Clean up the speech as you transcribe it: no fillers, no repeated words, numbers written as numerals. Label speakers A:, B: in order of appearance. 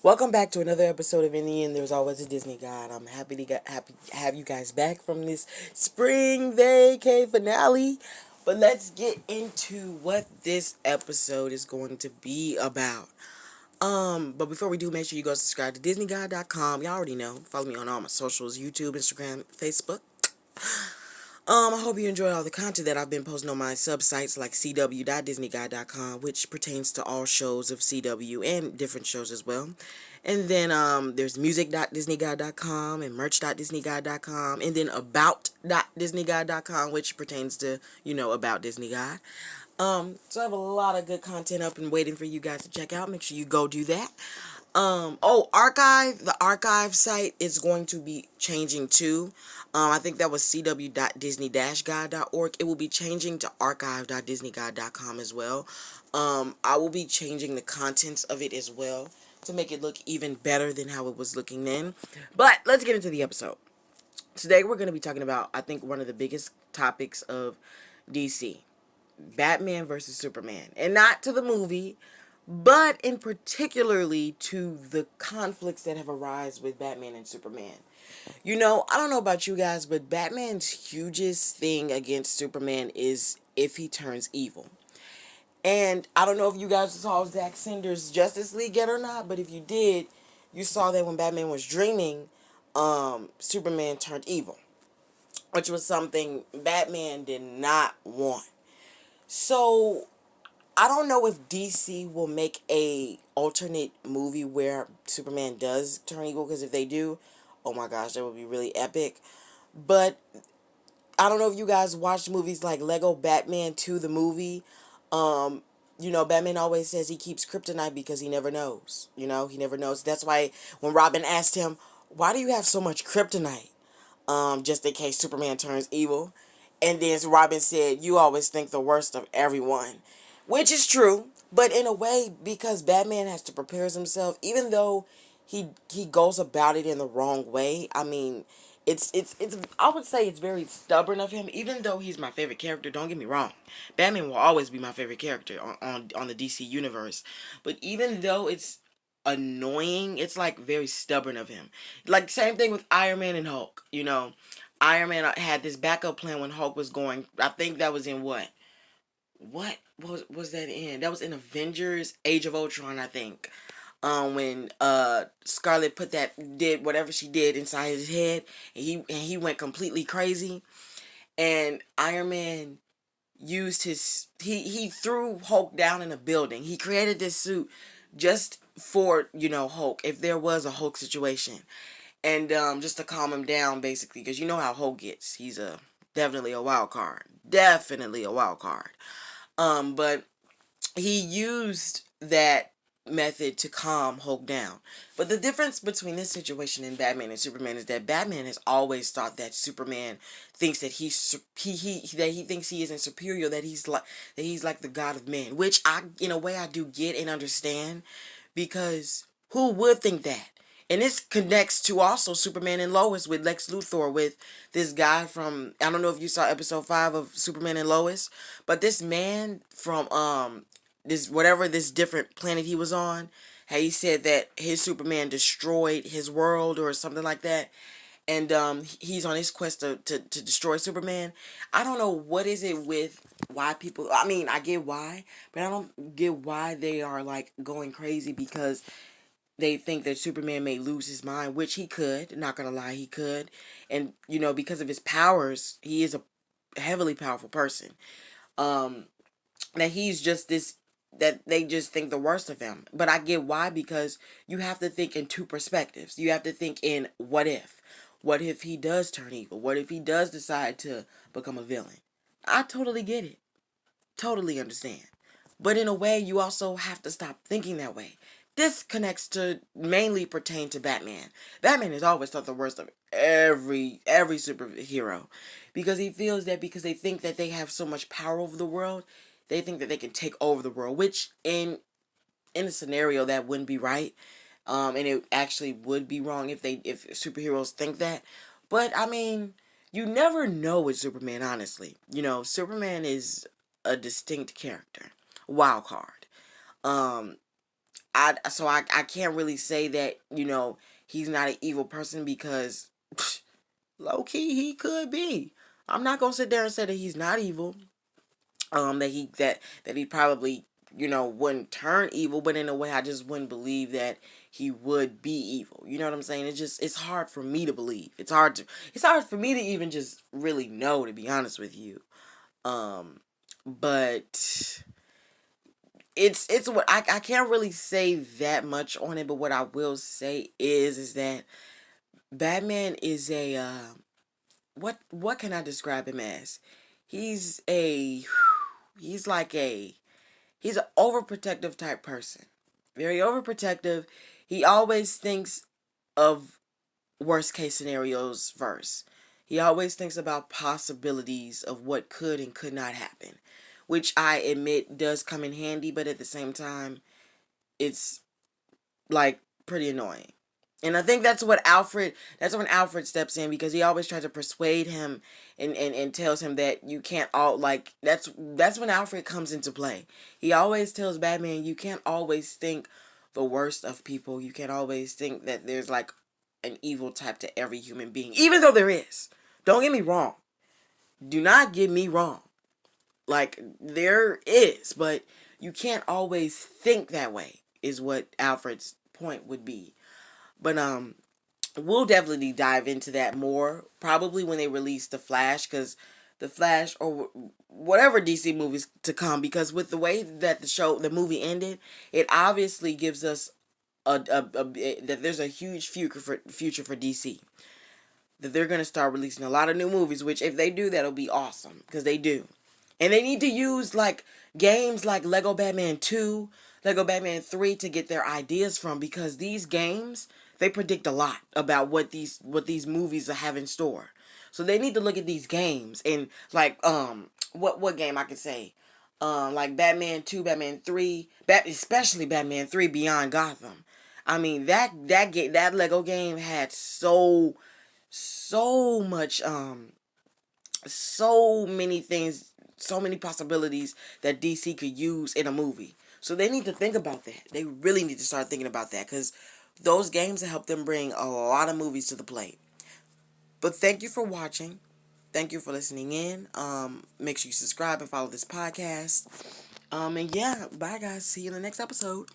A: Welcome back to another episode of In the End. There's always a Disney God. I'm happy to have you guys back from this spring vacay finale. But let's get into what this episode is going to be about. But before we do, make sure you go subscribe to DisneyGuide.com. Y'all already know. Follow me on all my socials: YouTube, Instagram, Facebook. I hope you enjoy all the content that I've been posting on my subsites like cw.disneyguide.com, which pertains to all shows of CW and different shows as well. And then there's music.disneyguide.com and merch.disneyguide.com, and then about.disneyguide.com, which pertains to, about Disney Guide. So I have a lot of good content up and waiting for you guys to check out. Make sure you go do that. The archive site is going to be changing too. I think that was cw.disney-guide.org. It will be changing to archive.disneyguide.com as well. I will be changing the contents of it as well to make it look even better than how it was looking then. But let's get into the episode. Today we're going to be talking about, I think, one of the biggest topics of DC. Batman versus Superman. And not to the movie, but in particularly to the conflicts that have arisen with Batman and Superman. I don't know about you guys, but Batman's hugest thing against Superman is if he turns evil. And I don't know if you guys saw Zack Snyder's Justice League yet or not, but if you did, you saw that when Batman was dreaming, Superman turned evil, which was something Batman did not want. So I don't know if DC will make a alternate movie where Superman does turn evil, because if they do, oh my gosh, that would be really epic. But I don't know if you guys watched movies like Lego Batman 2 the movie. Batman always says he keeps kryptonite because he never knows. He never knows. That's why when Robin asked him, "Why do you have so much kryptonite?" Just in case Superman turns evil. And then Robin said, "You always think the worst of everyone," which is true, but in a way, because Batman has to prepare himself, even though he goes about it in the wrong way. I mean, it's I would say it's very stubborn of him, even though he's my favorite character. Don't get me wrong, Batman will always be my favorite character on the DC universe. But even though it's annoying, it's like very stubborn of him. Like same thing with Iron Man and Hulk. Iron Man had this backup plan when Hulk was going. I think that was in what was that in? That was in Avengers Age of Ultron, I think. When Scarlet did whatever she did inside his head, and he went completely crazy, and Iron Man used he threw Hulk down in a building. He created this suit just for, Hulk, if there was a Hulk situation. And just to calm him down, basically, because you know how Hulk gets. He's definitely a wild card. Definitely a wild card. But he used that method to calm Hulk down. But the difference between this situation and Batman and Superman is that Batman has always thought that Superman thinks that he thinks he isn't superior, that he's like the god of men, which I in a way I do get and understand, because who would think that? And this connects to also Superman and Lois with Lex Luthor, with this guy from, I don't know if you saw episode 5 of Superman and Lois, but this man from this different planet he was on, how he said that his Superman destroyed his world or something like that, and he's on his quest to destroy Superman. I don't know what is it with why people, I mean, I get why, but I don't get why they are like going crazy because they think that Superman may lose his mind, which he could. Not gonna lie, he could. And because of his powers, he is a heavily powerful person. Um, that he's just this, that they just think the worst of him. But I get why, because you have to think in two perspectives. You have to think in what if. What if he does turn evil? What if he does decide to become a villain? I totally get it. Totally understand. But in a way, you also have to stop thinking that way. This connects to mainly pertain to Batman. Batman has always thought the worst of every superhero, because he feels that because they think that they have so much power over the world, they think that they can take over the world, which in a scenario that wouldn't be right. And it actually would be wrong if superheroes think that. But I mean, you never know with Superman, honestly. Superman is a distinct character, wild card. Um, I can't really say that, he's not an evil person because low key he could be. I'm not gonna sit there and say that he's not evil. That he probably, wouldn't turn evil, but in a way I just wouldn't believe that he would be evil. You know what I'm saying? It's hard for me to believe. It's hard for me to even just really know, to be honest with you. But it's what I can't really say that much on it, but what I will say is that Batman is a what can I describe him as? He's a he's like a he's an overprotective type person. Very overprotective. He always thinks of worst case scenarios first. He always thinks about possibilities of what could and could not happen, which I admit does come in handy, but at the same time, it's like pretty annoying. And I think that's when Alfred steps in, because he always tries to persuade him and tells him that you can't all like that's when Alfred comes into play. He always tells Batman you can't always think the worst of people. You can't always think that there's like an evil type to every human being. Even though there is. Don't get me wrong. Do not get me wrong. Like there is, but you can't always think that way is what Alfred's point would be. But we'll definitely dive into that more probably when they release the Flash, because the Flash or whatever DC movies to come, because with the way that the movie ended, it obviously gives us that there's a huge future for DC, that they're going to start releasing a lot of new movies, which if they do, that'll be awesome, because they do. And they need to use like games like Lego Batman 2, Lego Batman 3 to get their ideas from, because these games, they predict a lot about what these movies have in store. So they need to look at these games and like what game I could say, like Batman 2, Batman 3, especially Batman 3 Beyond Gotham. I mean that Lego game had so much so many things, so many possibilities that DC could use in a movie. So they need to think about that. They really need to start thinking about that, because those games have helped them bring a lot of movies to the plate. But thank you for watching. Thank you for listening in. Make sure you subscribe and follow this podcast. And yeah, bye guys. See you in the next episode.